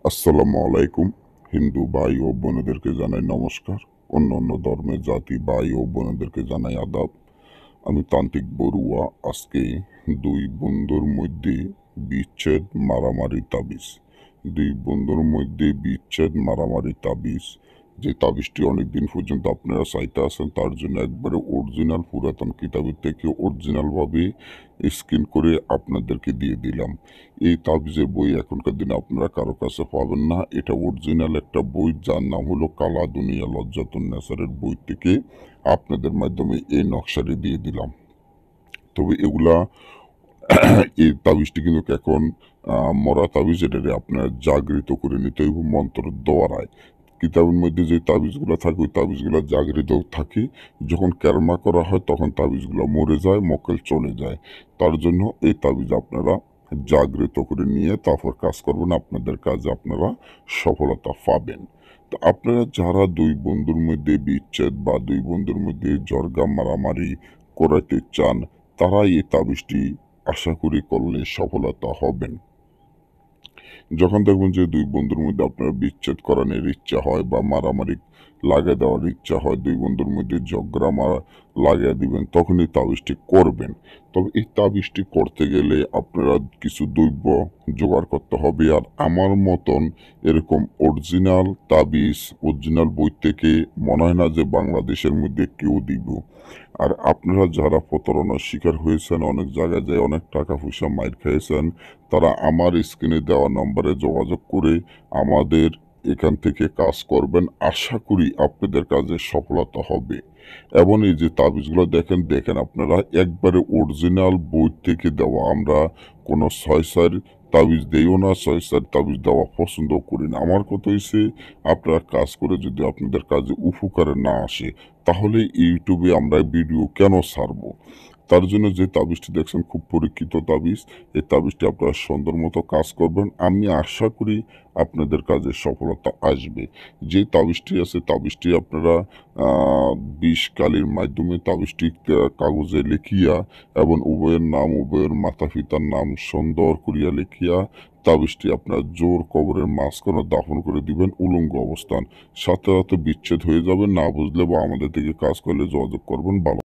আসসালামু আলাইকুম। হিন্দু ভাই ও বোনেদেরকে জানাই নমস্কার। অন্যান্য ধর্মের জাতি ভাই ও বোনেদেরকে জানাই আদাব। আমি তান্ত্রিক বড়ুয়া। আজকে দুই বন্ধুর মধ্যে বিচ্ছেদ মারামারি তাবিজ। দুই বন্ধুর মধ্যে বিচ্ছেদ মারামারি তাবিজ। যে তাবিজটি অনেকদিন পর্যন্ত আপনারা চাইতে আছেন, তার জন্য একবারে অরিজিনাল পুরাতন কিতাবের থেকে অরিজিনালভাবে স্ক্রিন করে আপনাদেরকে দিয়ে দিলাম। এই তাবিজের বই এখনকার দিনে আপনারা কারো কাছে পাবেন না। এটা অরিজিনাল একটা বই, যার নাম হলো কালা দুনিয়া লজ্জাতুন নেসারের বই থেকে আপনাদের মাধ্যমে এই নকশাটি দিয়ে দিলাম। তবে এগুলা এই তাবিজটি কিন্তু এখন মরা তাবিজ, এটারে আপনার জাগৃত করে নিতে হইব মন্ত্র দ্বারায়। কিতাবের মধ্যে যে তাবিজগুলো থাকে ওই তাবিজগুলো জাগৃত থাকে, যখন কেরমা করা হয় তখন তাবিজগুলো মরে যায়, মক্কেল চলে যায়। তার জন্য এই তাবিজ আপনারা জাগৃত করে নিয়ে তারপর কাজ করবেন, আপনাদের কাজে আপনারা সফলতা পাবেন। তো আপনারা যারা দুই বন্ধুর মধ্যে বিচ্ছেদ বা দুই বন্ধুর মধ্যে জর্গা মারামারি করাতে চান, তারা এই তাবিজটি আশা করি করলে সফলতা হবেন। যখন দেখবেন যে দুই বন্ধুর মধ্যে আপনার বিচ্ছেদ করানোর ইচ্ছা হয় বা মারামারি লাগিয়ে দেওয়ার ইচ্ছা হয়, দুই বন্ধুর মধ্যে ঝগড়া লাগিয়ে দিবেন, তখন এই তাবিজটি করবেন। তবে এই তাবিজটি করতে গেলে আপনারা কিছু দ্রব্য জোগাড় করতে হবে। আর আমার মতন এরকম অরিজিনাল তাবিজ অরিজিনাল বই থেকে মনে হয় না যে বাংলাদেশের মধ্যে কেউ দিব। আর আপনারা যারা প্রতারণার শিকার হয়েছেন, অনেক জায়গায় যায় অনেক টাকা পয়সা মাইর খেয়েছেন, তারা আমার স্ক্রিনে দেওয়া নম্বরে যোগাযোগ করে আমাদের এখান থেকে কাজ করবেন। আশা করি আপনাদের কাজে সফলতা হবে। এবং এই যে তাবিজগুলো দেখেন দেখেন আপনারা একবারে অরিজিনাল বই থেকে দেওয়া। আমরা কোনো ছয় ছয়ের তাবিজ দেইও না, ছয় ছয়ের তাবিজ দেওয়া পছন্দ করি না। আমার কথা হয়েছে, আপনারা কাজ করে যদি আপনাদের কাজে উপকারে না আসে, তাহলে ইউটিউবে আমরা ভিডিও কেন ছাড়বো? তার জন্য যে তাবিজটি দেখছেন খুব পরীক্ষিত তাবিজ। এই তাবিজটি আপনারা সুন্দর মতো কাজ করবেন, আমি আশা করি আপনাদের কাজে সফলতা আসবে। যে তাবিজটি আছে তাবিজটি আপনারা বিষ কালির মাধ্যমে তাবিজটি কাগজে লিখিয়া এবং উভয়ের নাম উভয়ের মাতা পিতার নাম সুন্দর করিয়া লিখিয়া তাবিজটি আপনার জোর কবরের মাঝখানে দাফন করে দিবেন উলঙ্গ অবস্থান। সাথে সাথে বিচ্ছেদ হয়ে যাবে। না বুঝলে বা আমাদের থেকে কাজ করলে যোগাযোগ করবেন। ভালো।